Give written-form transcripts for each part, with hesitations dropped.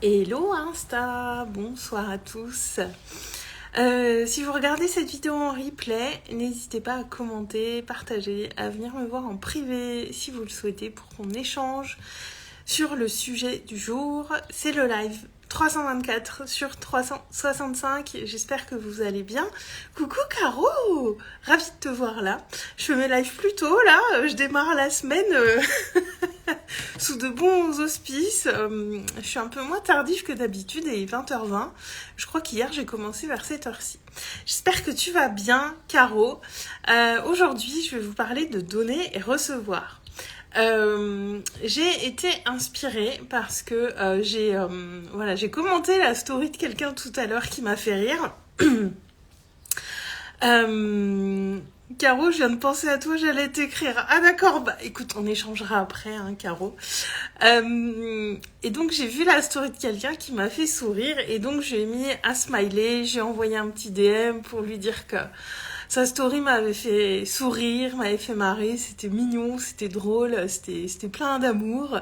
Hello Insta, bonsoir à tous. Si vous regardez cette vidéo en replay, n'hésitez pas à commenter, partager, à venir me voir en privé si vous le souhaitez pour qu'on échange sur le sujet du jour. C'est le live 324 sur 365, j'espère que vous allez bien. Coucou Caro, ravie de te voir là. Je fais mes lives plus tôt là, je démarre la semaine sous de bons auspices. Je suis un peu moins tardive que d'habitude, et 20h20. Je crois qu'hier j'ai commencé vers cette heure-ci. J'espère que tu vas bien Caro. Aujourd'hui je vais vous parler de donner et recevoir. J'ai été inspirée parce que j'ai commenté la story de quelqu'un tout à l'heure qui m'a fait rire. Caro, je viens de penser à toi, j'allais t'écrire. Ah d'accord, bah écoute, on échangera après, hein, Caro. Et donc j'ai vu la story de quelqu'un qui m'a fait sourire, et donc j'ai mis un smiley, j'ai envoyé un petit DM pour lui dire que sa story m'avait fait sourire, m'avait fait marrer, c'était mignon, c'était drôle, c'était plein d'amour.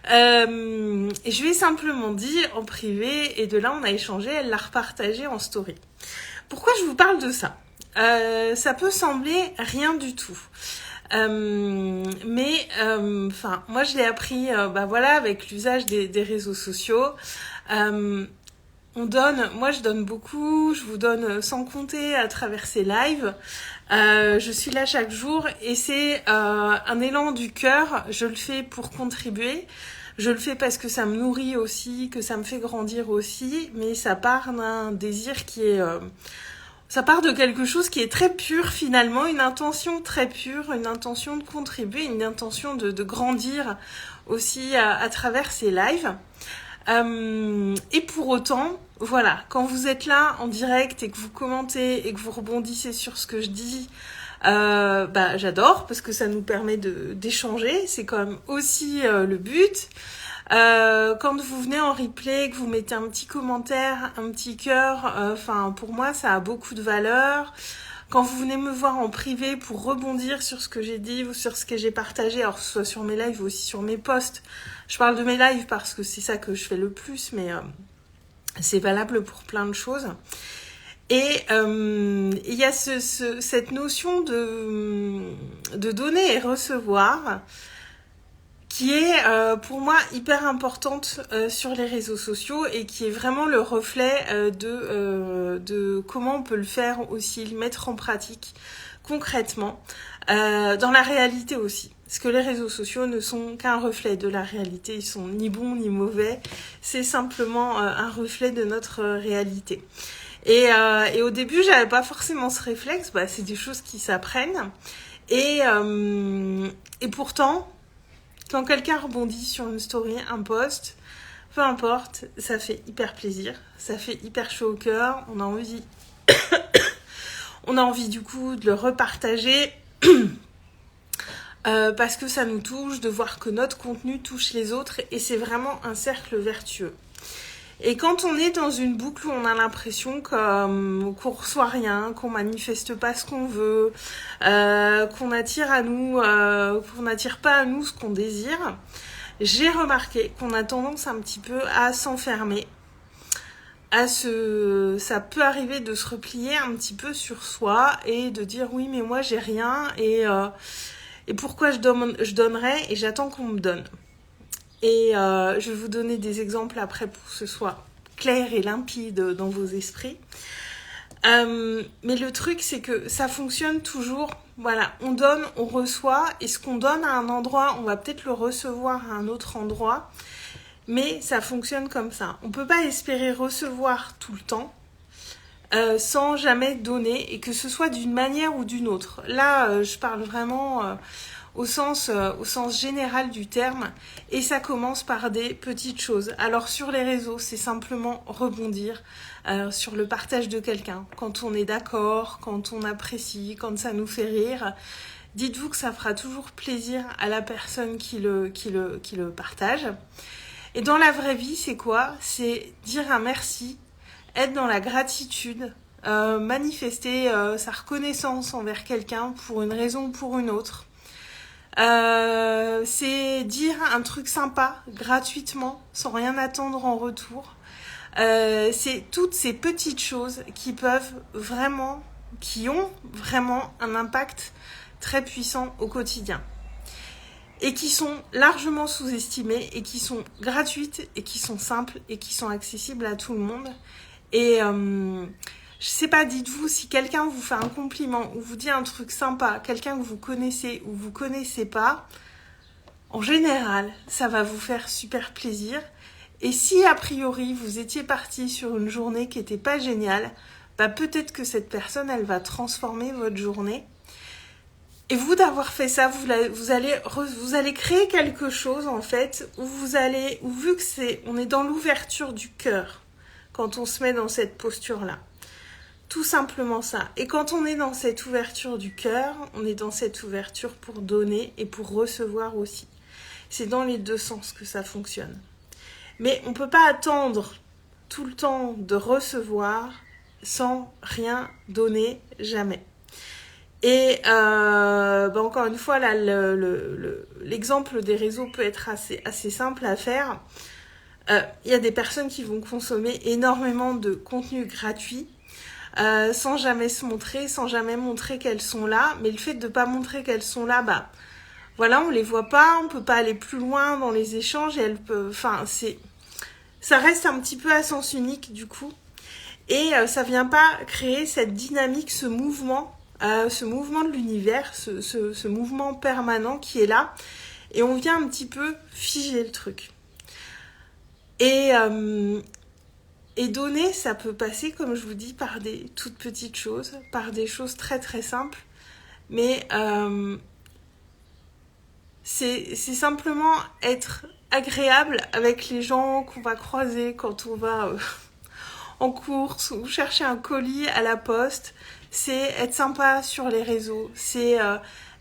Et je lui ai simplement dit en privé, et de là on a échangé, elle l'a repartagé en story. Pourquoi je vous parle de ça ? Ça peut sembler rien du tout. Mais moi je l'ai appris avec l'usage des réseaux sociaux. Moi je donne beaucoup, je vous donne sans compter à travers ces lives. Je suis là chaque jour et c'est un élan du cœur. Je le fais pour contribuer. Je le fais parce que ça me nourrit aussi, que ça me fait grandir aussi, mais ça part d'un désir qui est... ça part de quelque chose qui est très pur finalement, une intention très pure, une intention de contribuer, une intention de grandir aussi à travers ces lives. Et pour autant, voilà, quand vous êtes là en direct et que vous commentez et que vous rebondissez sur ce que je dis, j'adore parce que ça nous permet d'échanger, c'est quand même aussi le but. Quand vous venez en replay, que vous mettez un petit commentaire, un petit cœur, pour moi ça a beaucoup de valeur. Quand vous venez me voir en privé pour rebondir sur ce que j'ai dit ou sur ce que j'ai partagé, alors que ce soit sur mes lives ou aussi sur mes posts, je parle de mes lives parce que c'est ça que je fais le plus, mais c'est valable pour plein de choses. Et il y a cette notion de donner et recevoir qui est pour moi hyper importante sur les réseaux sociaux et qui est vraiment le reflet de comment on peut le faire aussi, le mettre en pratique concrètement, dans la réalité aussi. Parce que les réseaux sociaux ne sont qu'un reflet de la réalité, ils sont ni bons ni mauvais, c'est simplement un reflet de notre réalité. Et au début, j'avais pas forcément ce réflexe, c'est des choses qui s'apprennent. Et pourtant, quand quelqu'un rebondit sur une story, un post, peu importe, ça fait hyper plaisir, ça fait hyper chaud au cœur, on a envie du coup de le repartager parce que ça nous touche, de voir que notre contenu touche les autres et c'est vraiment un cercle vertueux. Et quand on est dans une boucle où on a l'impression qu'on reçoit rien, qu'on manifeste pas ce qu'on veut, qu'on n'attire pas à nous ce qu'on désire, j'ai remarqué qu'on a tendance un petit peu à s'enfermer, ça peut arriver de se replier un petit peu sur soi et de dire oui mais moi j'ai rien et pourquoi je donnerais et j'attends qu'on me donne. Et je vais vous donner des exemples après pour que ce soit clair et limpide dans vos esprits. Mais le truc, c'est que ça fonctionne toujours. Voilà, on donne, on reçoit. Et ce qu'on donne à un endroit, on va peut-être le recevoir à un autre endroit. Mais ça fonctionne comme ça. On ne peut pas espérer recevoir tout le temps sans jamais donner. Et que ce soit d'une manière ou d'une autre. Là, je parle vraiment... au sens général du terme, et ça commence par des petites choses. Alors sur les réseaux, c'est simplement rebondir sur le partage de quelqu'un. Quand on est d'accord, quand on apprécie, quand ça nous fait rire, dites-vous que ça fera toujours plaisir à la personne qui le partage. Et dans la vraie vie, c'est quoi ? C'est dire un merci, être dans la gratitude, manifester sa reconnaissance envers quelqu'un pour une raison ou pour une autre. C'est dire un truc sympa, gratuitement, sans rien attendre en retour. C'est toutes ces petites choses qui ont vraiment un impact très puissant au quotidien. Et qui sont largement sous-estimées, et qui sont gratuites, et qui sont simples, et qui sont accessibles à tout le monde. Et je sais pas, dites-vous, si quelqu'un vous fait un compliment, ou vous dit un truc sympa, quelqu'un que vous connaissez ou vous connaissez pas, en général, ça va vous faire super plaisir. Et si, a priori, vous étiez parti sur une journée qui était pas géniale, bah peut-être que cette personne, elle va transformer votre journée. Et vous, d'avoir fait ça, vous allez créer quelque chose, en fait, où vu que on est dans l'ouverture du cœur, quand on se met dans cette posture-là. Tout simplement ça. Et quand on est dans cette ouverture du cœur, on est dans cette ouverture pour donner et pour recevoir aussi. C'est dans les deux sens que ça fonctionne. Mais on ne peut pas attendre tout le temps de recevoir sans rien donner, jamais. Et encore une fois, là, l'exemple des réseaux peut être assez simple à faire. Y a des personnes qui vont consommer énormément de contenu gratuit sans jamais se montrer, sans jamais montrer qu'elles sont là. Mais le fait de ne pas montrer qu'elles sont là, voilà, on les voit pas, on peut pas aller plus loin dans les échanges et ça reste un petit peu à sens unique du coup. Et ça vient pas créer cette dynamique, ce mouvement de l'univers, ce mouvement permanent qui est là. Et on vient un petit peu figer le truc. Et donner, ça peut passer, comme je vous dis, par des toutes petites choses, par des choses très très simples. Mais c'est simplement être agréable avec les gens qu'on va croiser quand on va en course ou chercher un colis à la poste. C'est être sympa sur les réseaux. C'est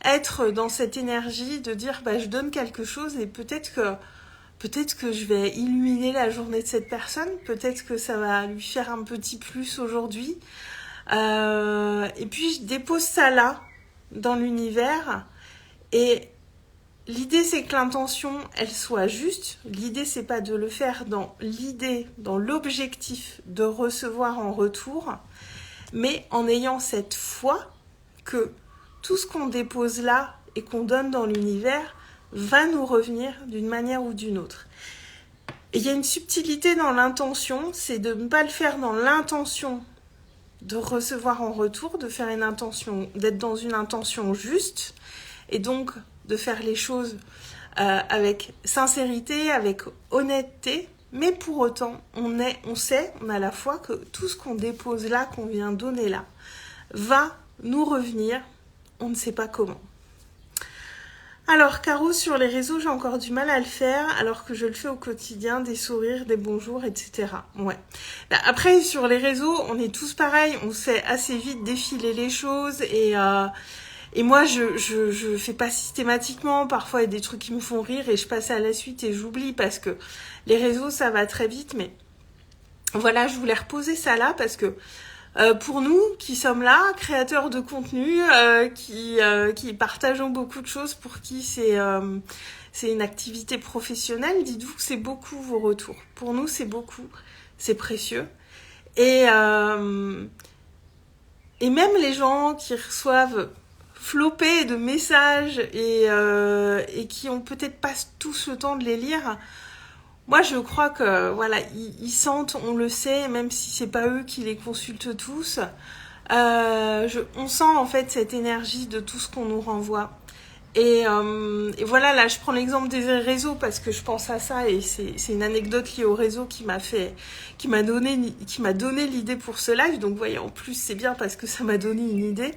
être dans cette énergie de dire je donne quelque chose et peut-être que je vais illuminer la journée de cette personne. Peut-être que ça va lui faire un petit plus aujourd'hui. Et puis je dépose ça là, dans l'univers. Et l'idée, c'est que l'intention, elle soit juste. L'idée, c'est pas de le faire dans l'objectif de recevoir en retour, mais en ayant cette foi que tout ce qu'on dépose là et qu'on donne dans l'univers va nous revenir d'une manière ou d'une autre. Et il y a une subtilité dans l'intention, c'est de ne pas le faire dans l'intention de recevoir en retour, de faire une intention, d'être dans une intention juste, et donc de faire les choses avec sincérité, avec honnêteté, mais pour autant, on a la foi que tout ce qu'on dépose là, qu'on vient donner là, va nous revenir, on ne sait pas comment. Alors, Caro, sur les réseaux, j'ai encore du mal à le faire, alors que je le fais au quotidien, des sourires, des bonjours, etc. Ouais. Après, sur les réseaux, on est tous pareils, on sait assez vite défiler les choses, et moi, je fais pas systématiquement. Parfois, il y a des trucs qui me font rire et je passe à la suite et j'oublie parce que les réseaux, ça va très vite. Mais voilà, je voulais reposer ça là parce que pour nous qui sommes là, créateurs de contenu, qui partageons beaucoup de choses, pour qui c'est une activité professionnelle, dites-vous que c'est beaucoup vos retours. Pour nous, c'est beaucoup, c'est précieux. Et même les gens qui reçoivent flopés de messages et qui ont peut-être pas tous le temps de les lire, moi je crois que voilà, ils sentent, on le sait, même si c'est pas eux qui les consultent tous, on sent en fait cette énergie de tout ce qu'on nous renvoie. Et voilà, là je prends l'exemple des réseaux parce que je pense à ça et c'est une anecdote liée au réseau qui m'a donné l'idée pour ce live. Donc vous voyez, en plus c'est bien parce que ça m'a donné une idée.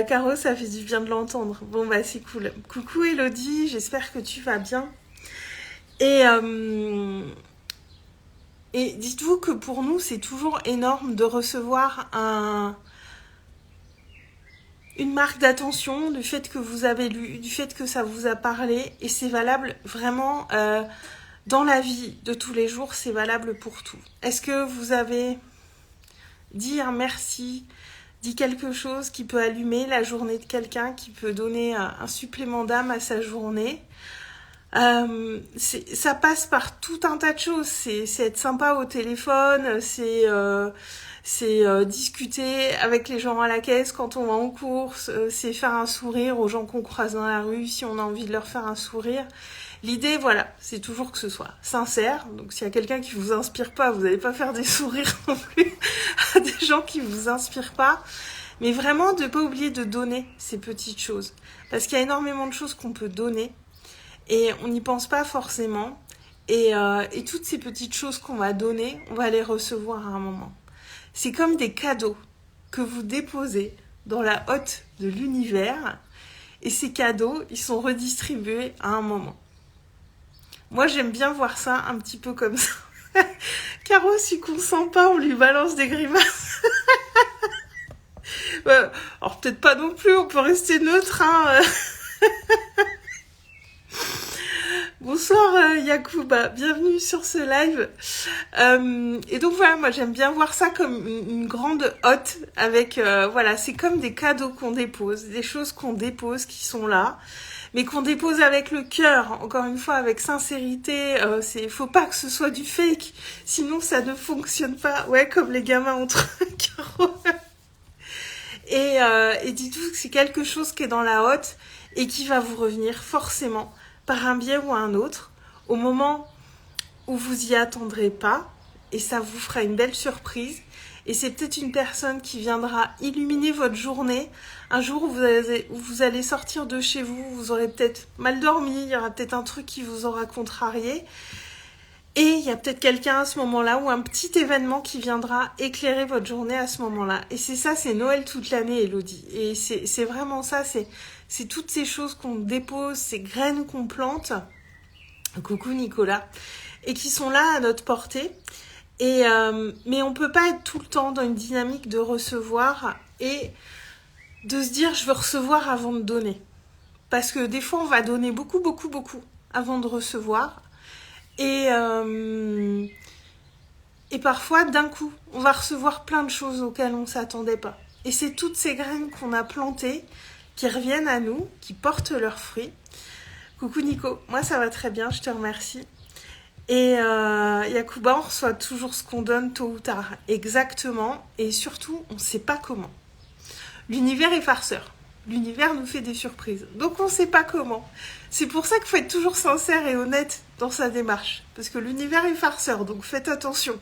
Caro, ça fait du bien de l'entendre. Bon c'est cool. Coucou Elodie, j'espère que tu vas bien. Et dites-vous que pour nous c'est toujours énorme de recevoir une marque d'attention, du fait que vous avez lu, du fait que ça vous a parlé, et c'est valable vraiment dans la vie de tous les jours, c'est valable pour tout. Est-ce que vous avez dit un merci, Dis quelque chose qui peut allumer la journée de quelqu'un, qui peut donner un supplément d'âme à sa journée. Ça passe par tout un tas de choses. C'est être sympa au téléphone, c'est discuter avec les gens à la caisse quand on va en course, c'est faire un sourire aux gens qu'on croise dans la rue si on a envie de leur faire un sourire. L'idée, voilà, c'est toujours que ce soit sincère. Donc s'il y a quelqu'un qui vous inspire pas, vous n'allez pas faire des sourires non plus à des gens qui vous inspirent pas. Mais vraiment de pas oublier de donner ces petites choses. Parce qu'il y a énormément de choses qu'on peut donner et on n'y pense pas forcément. Et toutes ces petites choses qu'on va donner, on va les recevoir à un moment. C'est comme des cadeaux que vous déposez dans la hotte de l'univers et ces cadeaux, ils sont redistribués à un moment. Moi, j'aime bien voir ça un petit peu comme ça. Caro, si qu'on sent pas, on lui balance des grimaces. Alors peut-être pas non plus, on peut rester neutre, hein. Bonsoir Yacouba, bienvenue sur ce live. Et donc voilà, moi j'aime bien voir ça comme une grande hotte avec, voilà, c'est comme des cadeaux qu'on dépose, des choses qu'on dépose qui sont là, mais qu'on dépose avec le cœur, encore une fois avec sincérité. Faut pas que ce soit du fake, sinon ça ne fonctionne pas. Ouais, comme les gamins entre Caro. Et dites-vous que c'est quelque chose qui est dans la hotte et qui va vous revenir forcément par un biais ou un autre, au moment où vous y attendrez pas, et ça vous fera une belle surprise. Et c'est peut-être une personne qui viendra illuminer votre journée. Un jour où vous allez sortir de chez vous, vous aurez peut-être mal dormi, il y aura peut-être un truc qui vous aura contrarié. Et il y a peut-être quelqu'un à ce moment-là ou un petit événement qui viendra éclairer votre journée à ce moment-là. Et c'est ça, c'est Noël toute l'année, Elodie. Et c'est vraiment ça, c'est toutes ces choses qu'on dépose, ces graines qu'on plante. Coucou Nicolas. Et qui sont là à notre portée. Mais on peut pas être tout le temps dans une dynamique de recevoir et de se dire je veux recevoir avant de donner. Parce que des fois on va donner beaucoup, beaucoup, beaucoup avant de recevoir. Et parfois, d'un coup, on va recevoir plein de choses auxquelles on ne s'attendait pas. Et c'est toutes ces graines qu'on a plantées qui reviennent à nous, qui portent leurs fruits. Coucou Nico, moi ça va très bien, je te remercie. Et Yacouba, on reçoit toujours ce qu'on donne tôt ou tard. Exactement. Et surtout, on ne sait pas comment. L'univers est farceur. L'univers nous fait des surprises. Donc on ne sait pas comment. C'est pour ça qu'il faut être toujours sincère et honnête dans sa démarche. Parce que l'univers est farceur, donc faites attention.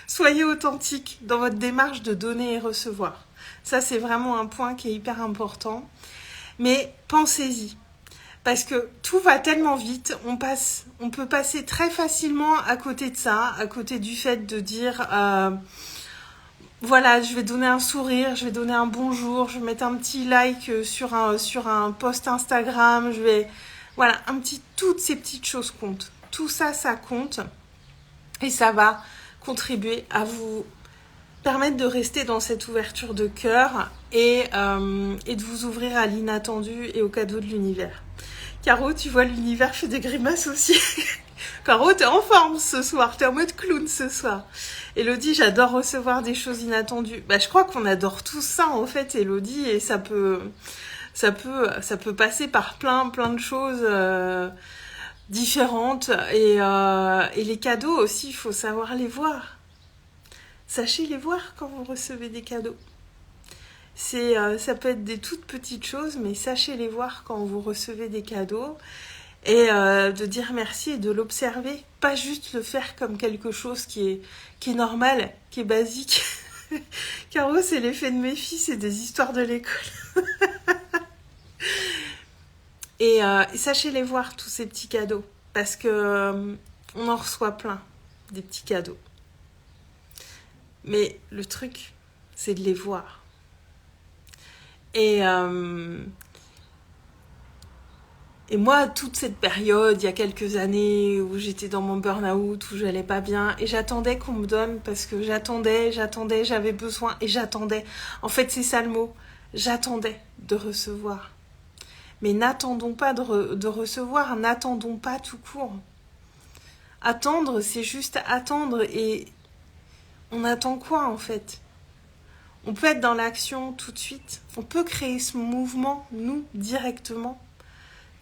Soyez authentique dans votre démarche de donner et recevoir. Ça, c'est vraiment un point qui est hyper important. Mais pensez-y. Parce que tout va tellement vite, on peut passer très facilement à côté de ça, à côté du fait de dire... voilà, je vais donner un sourire, je vais donner un bonjour, je vais mettre un petit like sur un post Instagram, voilà, toutes ces petites choses comptent. Tout ça, ça compte. Et ça va contribuer à vous permettre de rester dans cette ouverture de cœur et de vous ouvrir à l'inattendu et aux cadeaux de l'univers. Caro, tu vois, l'univers fait des grimaces aussi. Caro, t'es en forme ce soir, t'es en mode clown ce soir. Elodie, j'adore recevoir des choses inattendues. Je crois qu'on adore tous ça en fait, Elodie, et ça peut passer par plein de choses différentes. Et les cadeaux aussi, il faut savoir les voir. Sachez les voir quand vous recevez des cadeaux. Ça peut être des toutes petites choses, mais sachez les voir quand vous recevez des cadeaux. Et de dire merci et de l'observer, pas juste le faire comme quelque chose qui est normal, qui est basique. Caro, c'est l'effet de mes filles, c'est des histoires de l'école. et sachez les voir, tous ces petits cadeaux, parce que on en reçoit plein, des petits cadeaux. Mais le truc, c'est de les voir. Et moi, toute cette période, il y a quelques années, où j'étais dans mon burn-out, où j'allais pas bien, et j'attendais qu'on me donne, parce que j'attendais, j'avais besoin, et j'attendais. En fait, c'est ça le mot. J'attendais de recevoir. Mais n'attendons pas de recevoir, n'attendons pas tout court. Attendre, c'est juste attendre, et on attend quoi, en fait ? On peut être dans l'action tout de suite. On peut créer ce mouvement, nous, directement.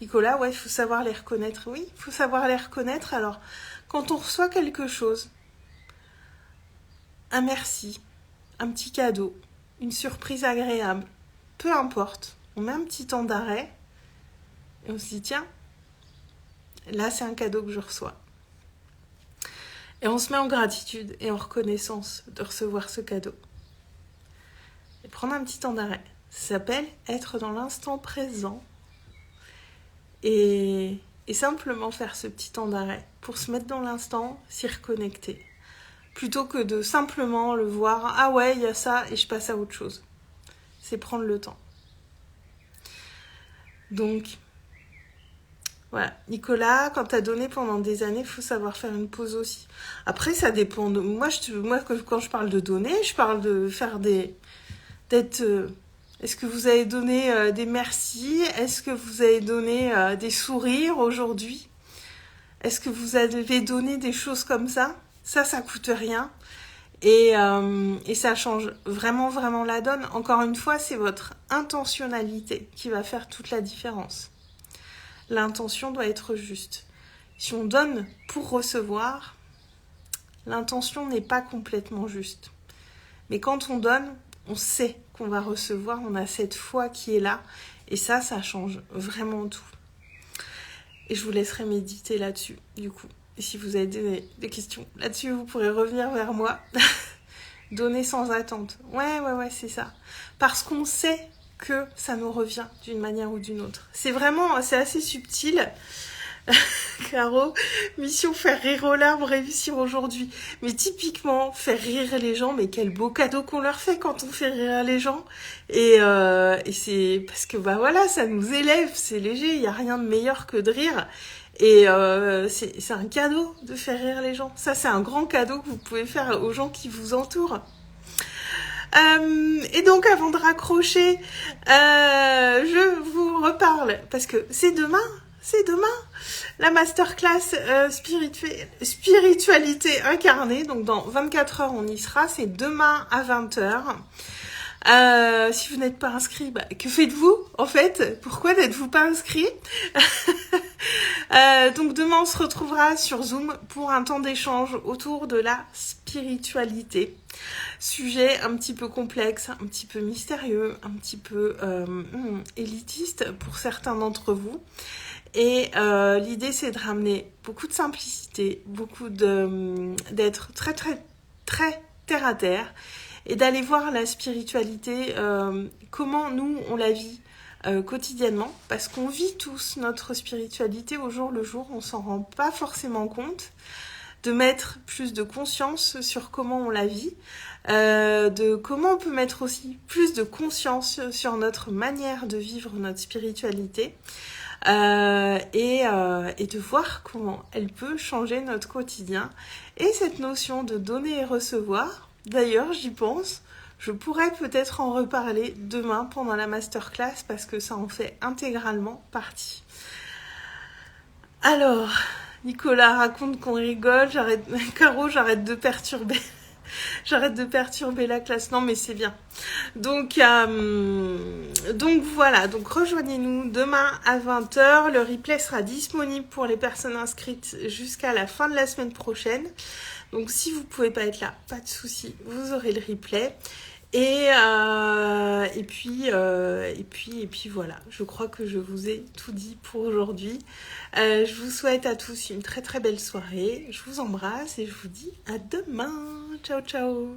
Nicolas, ouais, il faut savoir les reconnaître. Oui, il faut savoir les reconnaître. Alors, quand on reçoit quelque chose, un merci, un petit cadeau, une surprise agréable, peu importe, on met un petit temps d'arrêt et on se dit, tiens, là, c'est un cadeau que je reçois. Et on se met en gratitude et en reconnaissance de recevoir ce cadeau. Et prendre un petit temps d'arrêt. Ça s'appelle être dans l'instant présent. Et simplement faire ce petit temps d'arrêt pour se mettre dans l'instant, s'y reconnecter. Plutôt que de simplement le voir, ah ouais, il y a ça et je passe à autre chose. C'est prendre le temps. Donc, voilà. Nicolas, quand tu as donné pendant des années, il faut savoir faire une pause aussi. Après, ça dépend de... Moi, quand je parle de donner, je parle de faire est-ce que vous avez donné des merci? Est-ce que vous avez donné des sourires aujourd'hui? Est-ce que vous avez donné des choses comme ça? Ça coûte rien. Et ça change vraiment, vraiment la donne. Encore une fois, c'est votre intentionnalité qui va faire toute la différence. L'intention doit être juste. Si on donne pour recevoir, l'intention n'est pas complètement juste. Mais quand on donne, on sait qu'on va recevoir, on a cette foi qui est là. Et ça change vraiment tout. Et je vous laisserai méditer là-dessus, du coup. Et si vous avez des questions là-dessus, vous pourrez revenir vers moi. Donner sans attente. Ouais, c'est ça. Parce qu'on sait que ça nous revient d'une manière ou d'une autre. C'est assez subtil. Caro, mission faire rire aux larmes, réussir aujourd'hui. Mais typiquement, faire rire les gens, mais quel beau cadeau qu'on leur fait quand on fait rire les gens. Et c'est parce que ça nous élève, c'est léger, il n'y a rien de meilleur que de rire. Et c'est un cadeau de faire rire les gens. Ça, c'est un grand cadeau que vous pouvez faire aux gens qui vous entourent. Et donc, avant de raccrocher, je vous reparle, parce que c'est demain, la masterclass spiritualité incarnée. Donc, dans 24 heures, on y sera. C'est demain à 20h. Si vous n'êtes pas inscrit, que faites-vous en fait? Pourquoi n'êtes-vous pas inscrit? Donc demain on se retrouvera sur Zoom pour un temps d'échange autour de la spiritualité. Sujet un petit peu complexe, un petit peu mystérieux, un petit peu élitiste pour certains d'entre vous. Et l'idée c'est de ramener beaucoup de simplicité, d'être très très très terre à terre et d'aller voir la spiritualité, comment nous on la vit quotidiennement, parce qu'on vit tous notre spiritualité au jour le jour, on s'en rend pas forcément compte, de mettre plus de conscience sur comment on la vit, de comment on peut mettre aussi plus de conscience sur notre manière de vivre notre spiritualité, et de voir comment elle peut changer notre quotidien. Et cette notion de donner et recevoir, d'ailleurs j'y pense, je pourrais peut-être en reparler demain pendant la masterclass parce que ça en fait intégralement partie. Alors, Nicolas raconte qu'on rigole, Caro, j'arrête de perturber. J'arrête de perturber la classe. Non, mais c'est bien. Donc voilà. Donc rejoignez-nous demain à 20h. Le replay sera disponible pour les personnes inscrites jusqu'à la fin de la semaine prochaine. Donc si vous pouvez pas être là, pas de souci, vous aurez le replay. Et puis voilà, je crois que je vous ai tout dit pour aujourd'hui. Je vous souhaite à tous une très très belle soirée. Je vous embrasse et je vous dis à demain. Ciao ciao.